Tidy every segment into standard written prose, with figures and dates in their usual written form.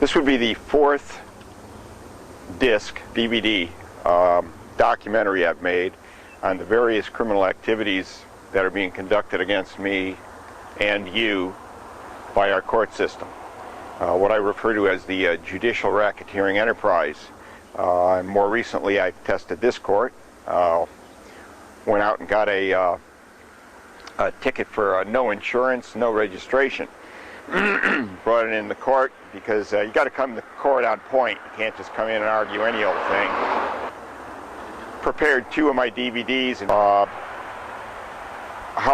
This would be the fourth disc, DVD, documentary I've made on the various criminal activities that are being conducted against me and you by our court system. What I refer to as the judicial racketeering enterprise. And more recently I've tested this court, went out and got a ticket for no insurance, no registration. Brought it in the court because you got to come to court on point. You can't just come in and argue any old thing. Prepared 2 of my DVDs, and how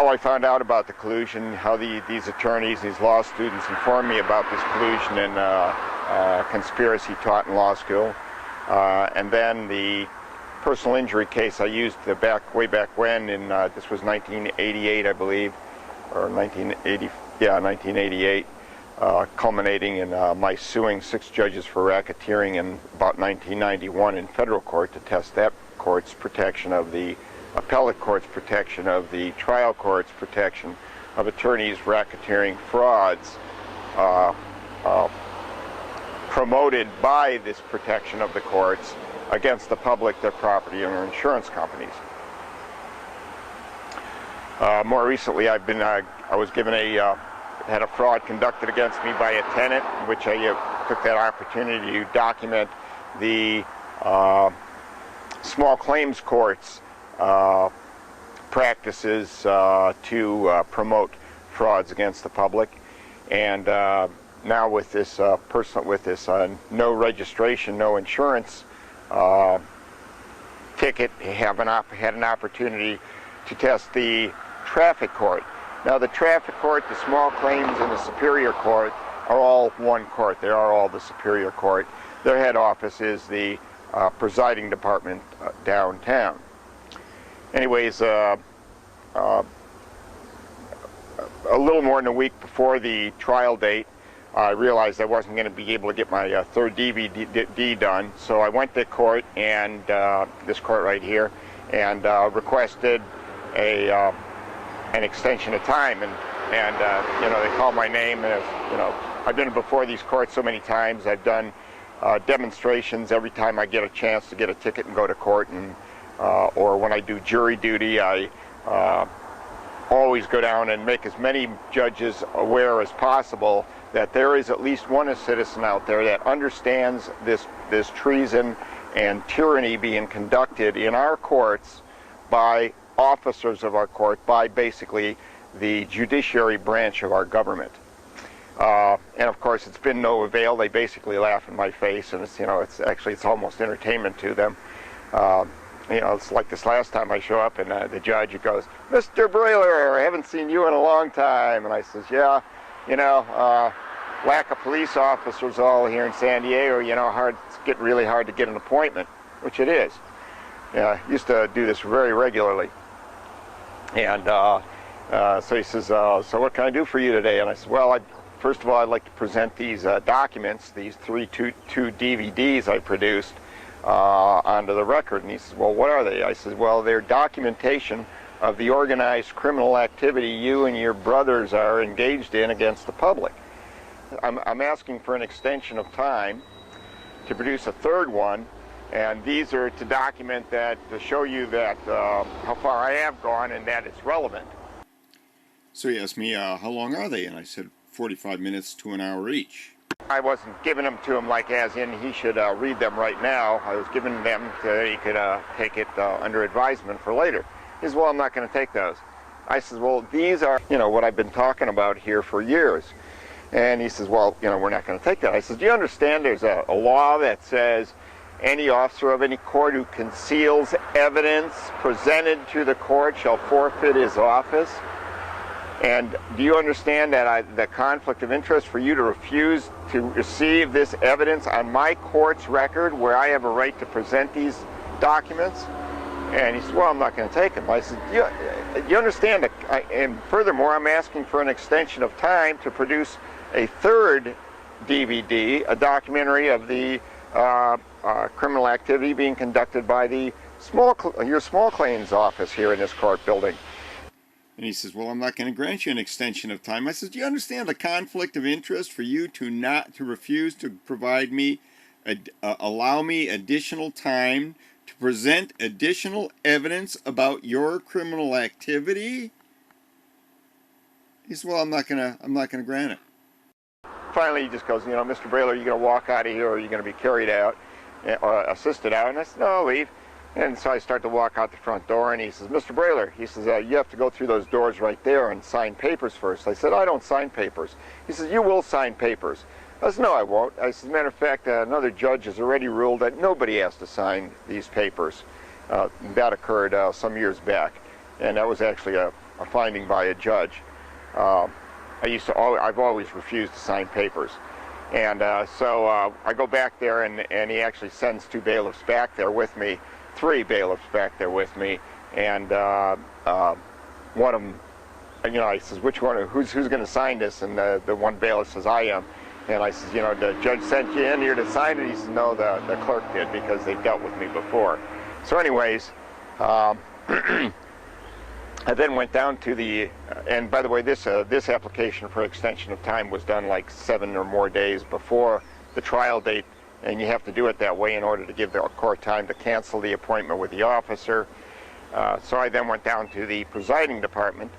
I found out about the collusion, how these attorneys, these law students informed me about this collusion and conspiracy taught in law school, and then the personal injury case I used way back when, in this was 1988, I believe, or 1988, culminating in my suing 6 judges for racketeering in about 1991 in federal court to test that court's protection of the appellate court's protection of the trial court's protection of attorneys racketeering frauds promoted by this protection of the courts against the public, their property, and their insurance companies. More recently, I was given had a fraud conducted against me by a tenant, in which I took that opportunity to document the small claims courts practices to promote frauds against the public. And now with this no registration, no insurance ticket, had an opportunity to test the traffic court. Now the traffic court, the small claims, and the superior court are all one court. They are all the superior court. Their head office is the presiding department downtown. Anyways, a little more than a week before the trial date, I realized I wasn't going to be able to get my third DVD done, so I went to court, and this court right here, and requested an extension of time, and you know, they called my name, and you know, I've been before these courts so many times. I've done demonstrations every time I get a chance to get a ticket and go to court, and or when I do jury duty, I always go down and make as many judges aware as possible that there is at least one citizen out there that understands this treason and tyranny being conducted in our courts by officers of our court, by basically the judiciary branch of our government. And of course, it's been no avail. They basically laugh in my face, and it's, you know, it's almost entertainment to them. You know, it's like this last time I show up, and the judge goes, "Mr. Brailer, I haven't seen you in a long time." And I says, "Yeah, you know, lack of police officers all here in San Diego, you know, it's getting really hard to get an appointment," which it is. Yeah, I used to do this very regularly. And so he says, "So what can I do for you today?" And I said, "Well, first of all, I'd like to present these documents, these two DVDs I produced, onto the record." And he says, "Well, what are they?" I said, "Well, they're documentation of the organized criminal activity you and your brothers are engaged in against the public. I'm asking for an extension of time to produce a third one, and these are to document that, to show you that how far I have gone and that it's relevant." So he asked me, how long are they? And I said, 45 minutes to an hour each. I wasn't giving them to him like as in he should read them right now. I was giving them so he could take it under advisement for later. He says, "Well, I'm not going to take those." I says, "Well, these are, you know, what I've been talking about here for years." And he says, "Well, you know, we're not going to take that." I says, "Do you understand there's a law that says any officer of any court who conceals evidence presented to the court shall forfeit his office? And do you understand that the conflict of interest for you to refuse to receive this evidence on my court's record where I have a right to present these documents?" And he said, "Well, I'm not going to take them." I said, you understand that, and furthermore, I'm asking for an extension of time to produce a third DVD, a documentary of the criminal activity being conducted by the your small claims office here in this court building." And he says, well, I'm not going to grant you an extension of time. I said, do you understand the conflict of interest for you to refuse to provide me, allow me additional time to present additional evidence about your criminal activity? He says, well, I'm not gonna grant it. Finally, he just goes, Mr. Brailer, are you going to walk out of here, or are you going to be carried out, or assisted out? And I said, no, I'll leave. And so I start to walk out the front door, and he says, Mr. Brailer, he says, you have to go through those doors right there and sign papers first. I said, I don't sign papers. He says, you will sign papers. I said, no, I won't. I said, as a matter of fact, another judge has already ruled that nobody has to sign these papers. That occurred some years back, and that was actually a finding by a judge. I've always refused to sign papers. And so I go back there, and he actually sends 2 bailiffs back there with me, 3 bailiffs back there with me, and one of them, I says, which one, who's going to sign this? And the one bailiff says, I am. And I says, the judge sent you in here to sign it? He says, no, the clerk did, because they've dealt with me before. So anyways, I then went down to the, and by the way, this application for extension of time was done like 7 or more days before the trial date, and you have to do it that way in order to give the court time to cancel the appointment with the officer. So I then went down to the presiding department,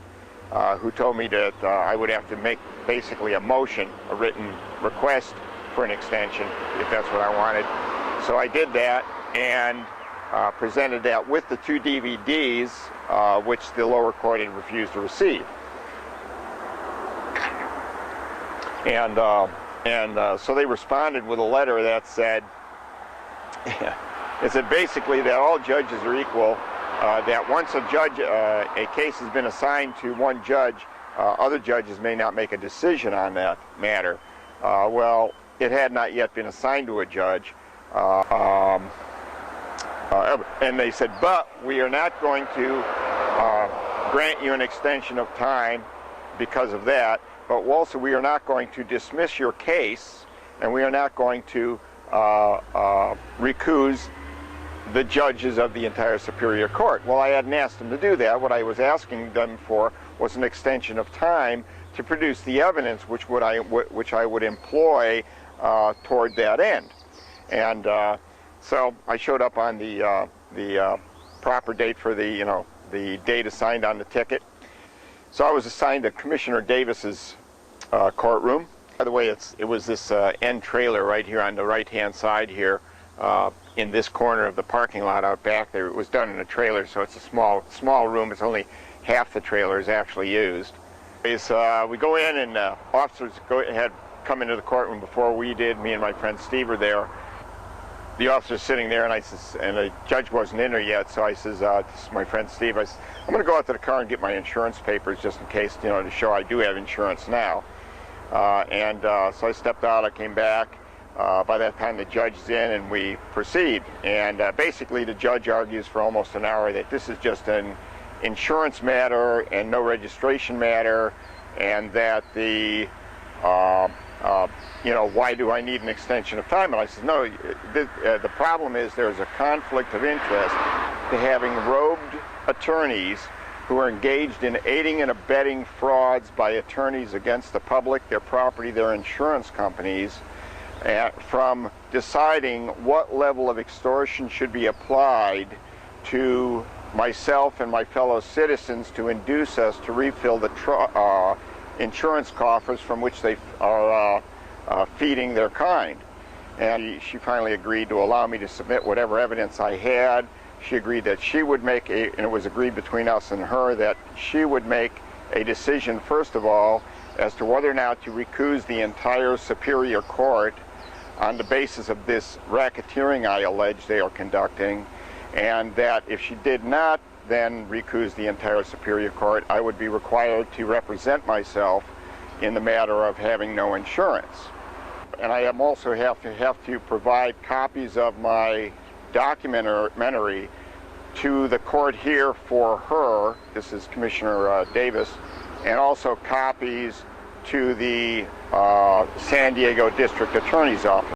who told me that I would have to make basically a motion, a written request for an extension, if that's what I wanted. So I did that, and presented that with the 2 DVDs, which the lower court had refused to receive. And so they responded with a letter that said, it said basically that all judges are equal, that once a case has been assigned to one judge, other judges may not make a decision on that matter. Well, it had not yet been assigned to a judge. And they said, but we are not going to grant you an extension of time because of that, but also we are not going to dismiss your case, and we are not going to recuse the judges of the entire Superior Court. Well, I hadn't asked them to do that. What I was asking them for was an extension of time to produce the evidence which I would employ toward that end. And so I showed up on the proper date for the date assigned on the ticket. So I was assigned to Commissioner Davis's courtroom. By the way, it was this end trailer right here on the right-hand side here, in this corner of the parking lot out back there. It was done in a trailer, so it's a small room. It's only half the trailer is actually used. We go in, and officers had come into the courtroom before we did. Me and my friend Steve were there. The officer's sitting there, and I says, and the judge wasn't in there yet, so I says, this is my friend Steve. I says, I'm going to go out to the car and get my insurance papers just in case, to show I do have insurance now. So I stepped out, I came back. By that time the judge is in, and we proceed. And basically the judge argues for almost an hour that this is just an insurance matter and no registration matter, and that why do I need an extension of time? And I said, no, the problem is there's a conflict of interest to having robed attorneys who are engaged in aiding and abetting frauds by attorneys against the public, their property, their insurance companies, from deciding what level of extortion should be applied to myself and my fellow citizens to induce us to refill the insurance coffers from which they are feeding their kind. And she finally agreed to allow me to submit whatever evidence I had. She agreed that she would make and it was agreed between us and her that she would make a decision, first of all, as to whether or not to recuse the entire Superior Court on the basis of this racketeering I allege they are conducting, and that if she did not then recuse the entire Superior Court, I would be required to represent myself in the matter of having no insurance. And I am also have to provide copies of my documentary to the court here for her, this is Commissioner Davis, and also copies to the San Diego District Attorney's Office.